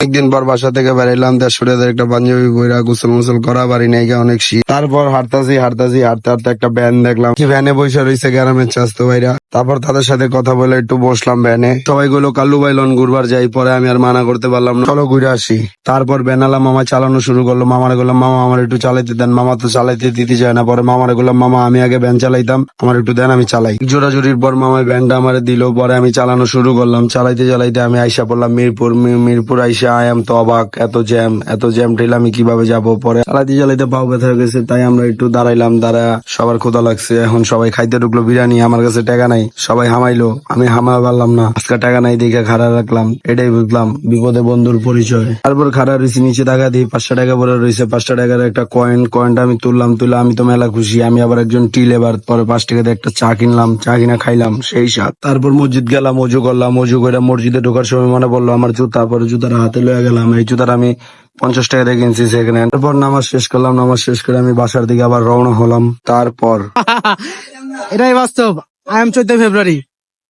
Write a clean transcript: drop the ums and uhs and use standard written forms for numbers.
একদিন পর বাসা থেকে বেরাইলাম, 150 একটা পাঞ্জাবি বইরা গোসল মোসল করা বাড়ি নাই গিয়ে অনেক শীত। তারপর হাঁটতে হাঁটতে একটা ভ্যান দেখলাম, কি ভ্যানে বসে রয়েছে গ্রামের চাস্তো ভাইরা। তারপর তাদের সাথে কথা বলে একটু বসলাম ভ্যানে। সবাই গুলো কাল্লু বাইলন ঘুরবার যাই, পরে আমি আর মানা করতে পারলাম না, চলো ঘুরে আসি। তারপর ভ্যানালা মামা চালানো শুরু করলো। মামারে বললাম, মামা আমার একটু চালাইতে দেন। মামা তো চালাইতে দিতে চায় না। পরে মামারে বললাম, মামা আমি আগে ভ্যান চালাইতাম, আমার একটু দেন, আমি চালাই। জোরাজুরির পর মামায় ভ্যানটা আমারে দিল। পরে আমি চালানো শুরু করলাম। চালাইতে চালাইতে আমি আইসা পড়লাম মিরপুর। মিরপুর আইসা আই এম তো অবাক, এত জ্যাম ঠেলে আমি কিভাবে যাব। পরে চালাইতে চালাইতে পাও ব্যথা হয়ে গেছে, তাই আমরা একটু দাঁড়াইলাম। সবার ক্ষুধা লাগছে, এখন সবাই খাইতে ঢুকলো বিরিয়ানি। আমার কাছে টাকা নাই, সবাই হামাইলো, আমি হামাতে পারলাম না। আজকে টাকা নাই দেখে খাড়া রাখলাম। এটাই বুঝলাম বিপদে বন্ধুর পরিচয়। তারপর খাড়া রয়েছি, নিচে টাকা দিই, 500 টাকা পরে রয়েছে। 5টা টাকার একটা কয়েনটা আমি তুললাম। আমি তো মেলা খুশি। আমি আবার একজন টি লেবার। পরে 5 টাকা দিয়ে একটা চা কিনলাম, চা কিনা খাইলাম, সেই স্বাদ। তারপর মসজিদ গেলাম, অজু করলাম। অজু করে মসজিদে ঢোকার সময় মনে পড়লো আমার জুতা। পরে জুতার হাতে লয়ে গেলাম। এই জুতার আমি 50 টাকা দিয়ে কিনছি সেখানে। তারপর নামাজ শেষ করলাম। নামাজ শেষ করে আমি বাসার দিকে আবার রওনা হলাম। তারপর এটাই বাস্তব। I am 14 February.